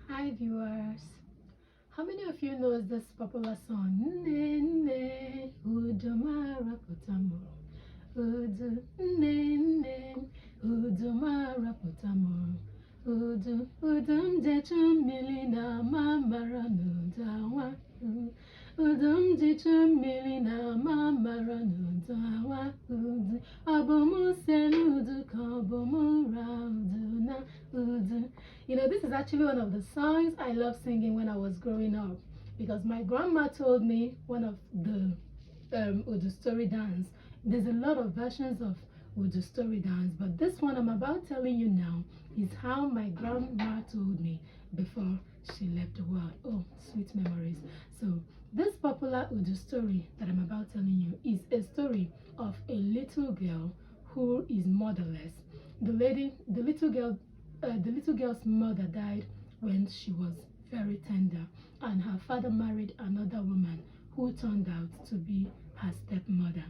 Hi viewers, how many of you knows this popular song? Nene Udumara Potamo Udu Nene Udumara Potamo Udu Udum Jechu Milina Mamara Nudawa Udum Jechu Milina Mamara Nudawa Udu Abomu Seludu Kabomu Rauduna Udu. This is actually one of the songs I loved singing when I was growing up, because my grandma told me one of the Udu story dance. There's a lot of versions of Udu story dance, but this one I'm about telling you now is how my grandma told me before she left the world. Oh, sweet memories. So this popular Udu story that I'm about telling you is a story of a little girl who is motherless. The little girl's mother died when she was very tender, and her father married another woman who turned out to be her stepmother.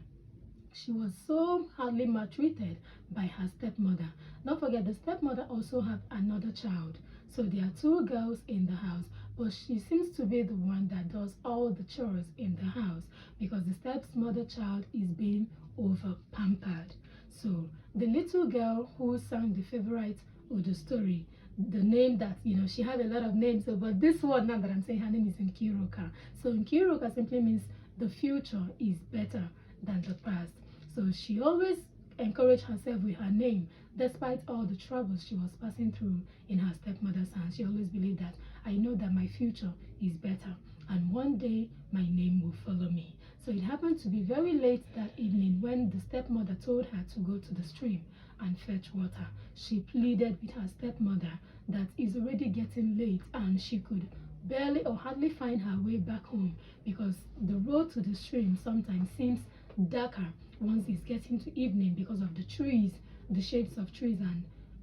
She was so hardly maltreated by her stepmother. Don't forget, the stepmother also had another child. So there are two girls in the house, but she seems to be the one that does all the chores in the house because the stepmother child is being over pampered. So the little girl who sang the favorite Udu story, the name that she had a lot of names, but this one now that I'm saying her name is Nkiruka. So Nkiruka simply means the future is better than the past. So she always encouraged herself with her name, despite all the troubles she was passing through in her stepmother's hands. She always believed that I know that my future is better, and one day my name will follow me. So it happened to be very late that evening when the stepmother told her to go to the stream and fetch water. She pleaded with her stepmother that it's already getting late and she could barely or hardly find her way back home, because the road to the stream sometimes seems darker once it's getting to evening because of the trees, the shapes of trees and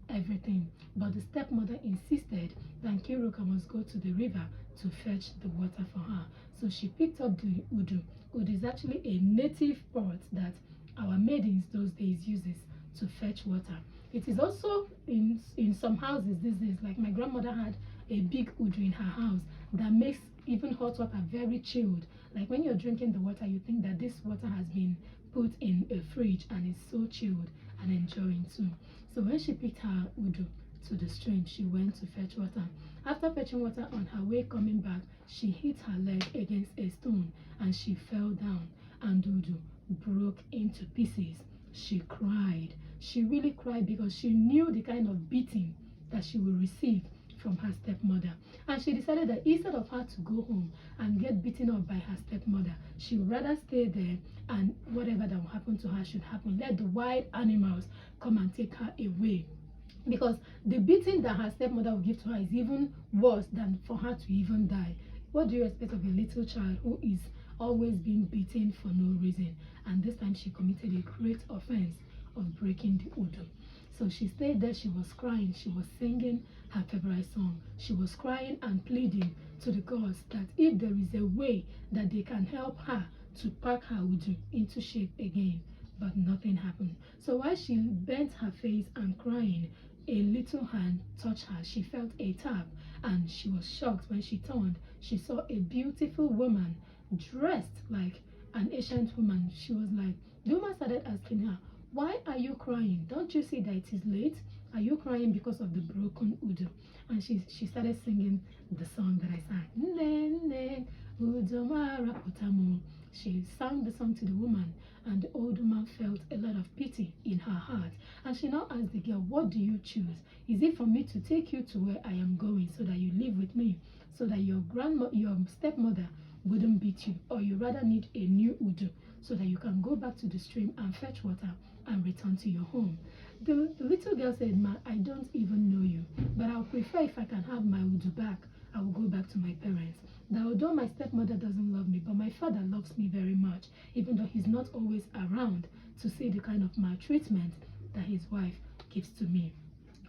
everything. But the stepmother insisted that Kiruka must go to the river to fetch the water for her. So she picked up the Udu. Udu is actually a native pot that our maidens those days uses to fetch water. It is also in some houses these days, like my grandmother had a big Udu in her house that makes even hot water very chilled. Like when you're drinking the water, you think that this water has been put in a fridge and it's so chilled and enjoying too. So when she picked her Udu to the stream, she went to fetch water. After fetching water, on her way coming back, she hit her leg against a stone and she fell down, and Udu broke into pieces. She cried. She really cried because she knew the kind of beating that she would receive from her stepmother, and she decided that instead of her to go home and get beaten up by her stepmother, she would rather stay there, and whatever that will happen to her should happen. Let the wild animals come and take her away, because the beating that her stepmother will give to her is even worse than for her to even die. What do you expect of a little child who is always being beaten for no reason? And this time she committed a great offense of breaking the Udu. So she stayed there, she was crying, she was singing her favorite song. She was crying and pleading to the gods that if there is a way that they can help her to pack her Udu into shape again. But nothing happened. So while she bent her face and crying, a little hand touched her. She felt a tap and she was shocked when she turned. She saw a beautiful woman dressed like an ancient woman. She was like, the woman started asking her, why are you crying? Don't you see that it is late? Are you crying because of the broken Udu? And she started singing the song that I sang. Nene Udu Mara Potamo. She sang the song to the woman, and the old woman felt a lot of pity in her heart. And she now asked the girl, what do you choose? Is it for me to take you to where I am going so that you live with me, so that your stepmother wouldn't beat you, or you rather need a new Udu so that you can go back to the stream and fetch water and return to your home? The little girl said, ma, I don't even know you, but I'll prefer if I can have my Udu back, I will go back to my parents. That although my stepmother doesn't love me, but my father loves me very much, even though he's not always around to see the kind of maltreatment that his wife gives to me.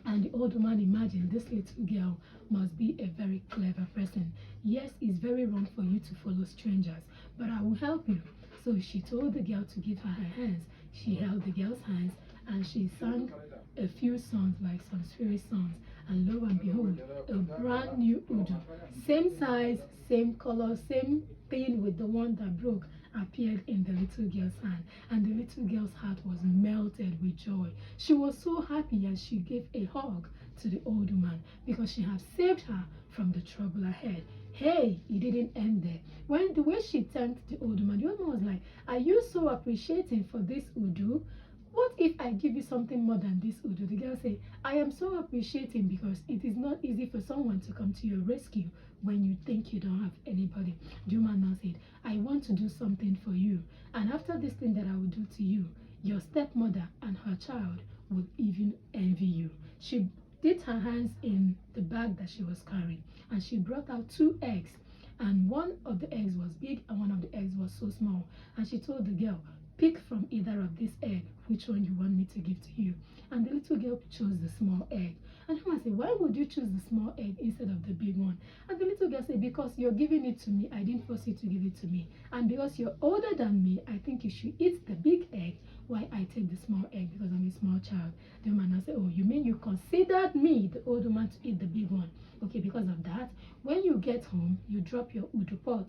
And the old woman imagined this little girl must be a very clever person. Yes, it's very wrong for you to follow strangers, but I will help you. So she told the girl to give her her hands. She held the girl's hands and she sang a few songs, like some spirit songs. And lo and behold, a brand new Udu. Same size, same color, same thing with the one that broke appeared in the little girl's hand, and the little girl's heart was melted with joy. She was so happy, and she gave a hug to the old woman because she had saved her from the trouble ahead. Hey, it didn't end there. When the way she thanked the old woman, the old woman was like, "Are you so appreciating for this Udu? What if I give you something more than this Udu?" The girl said, "I am so appreciating because it is not easy for someone to come to your rescue when you think you don't have anybody." The woman now said, "I want to do something for you. And after this thing that I will do to you, your stepmother and her child will even envy you." She did her hands in the bag that she was carrying, and she brought out 2 eggs. And one of the eggs was big and one of the eggs was so small. And she told the girl, "Pick from either of these eggs which one you want me to give to you." And the little girl chose the small egg. And the woman said, "Why would you choose the small egg instead of the big one?" And the little girl said, "Because you're giving it to me. I didn't force you to give it to me. And because you're older than me, I think you should eat the big egg while I take the small egg because I'm a small child." The woman now said, "Oh, you mean you considered me, the old woman, to eat the big one? Okay, because of that, when you get home, you drop your Udu pot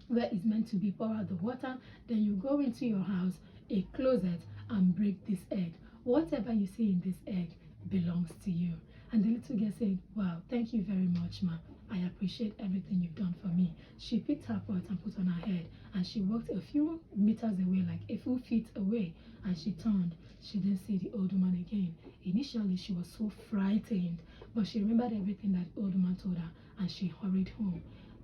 where it's meant to be, pour out the water, then you go into your house, a closet, and break this egg. Whatever you see in this egg belongs to you." And the little girl said, "Wow, thank you very much, ma. I appreciate everything you've done for me." She picked her pot and put on her head, and she walked a few meters away, like a few feet away, and she turned. She didn't see the old woman again. Initially, she was so frightened, but she remembered everything that the old woman told her, and she hurried home.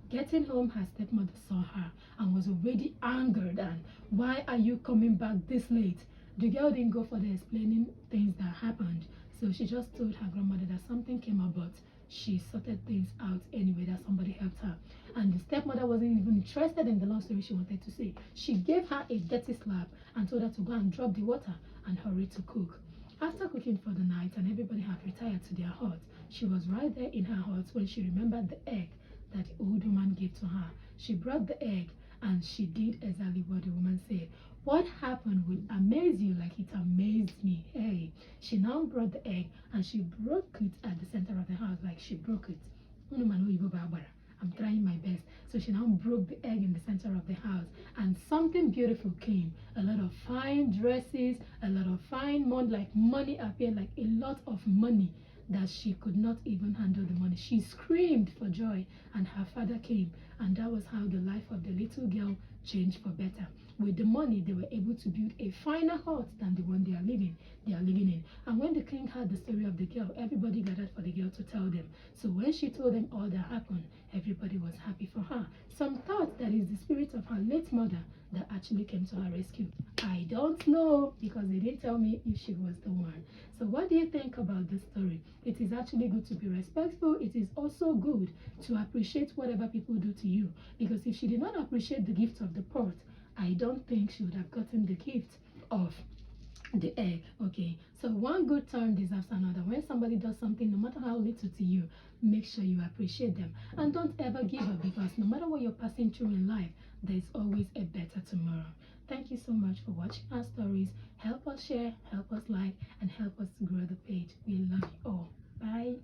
Getting home, her stepmother saw her and was already angered. And, "Why are you coming back this late?" The girl didn't go for the explaining things that happened, so she just told her grandmother that something came up, but she sorted things out anyway, that somebody helped her. And the stepmother wasn't even interested in the long story she wanted to say. She gave her a dirty slap and told her to go and drop the water and hurry to cook. After cooking for the night and everybody had retired to their hut, she was right there in her hut when she remembered the egg that the old woman gave to her. She brought the egg and she did exactly what the woman said. What happened will amaze you like it amazed me. Hey, she now brought the egg and she broke it at the center of the house, like she broke it. I'm trying my best. So she now broke the egg in the center of the house, and something beautiful came. A lot of fine dresses, a lot of fine money appeared, like a lot of money that she could not even handle the money. She screamed for joy, and her father came, and that was how the life of the little girl changed for better. With the money, they were able to build a finer hut than the one they are living in. And when the king heard the story of the girl, everybody gathered for the girl to tell them. So when she told them all that happened, everybody was happy for her. Some thought that is the spirit of her late mother that actually came to her rescue. I don't know, because they didn't tell me if she was the one. So what do you think about this story? It is actually good to be respectful. It is also good to appreciate whatever people do to you, because if she did not appreciate the gift of the pot, I don't think she would have gotten the gift of the egg. Okay, so one good turn deserves another. When somebody does something, no matter how little to you, make sure you appreciate them, and don't ever give up, because no matter what you're passing through in life, there is always a better tomorrow. Thank you so much for watching our stories. Help us share, help us like, and help us to grow the page. We love you all. Bye.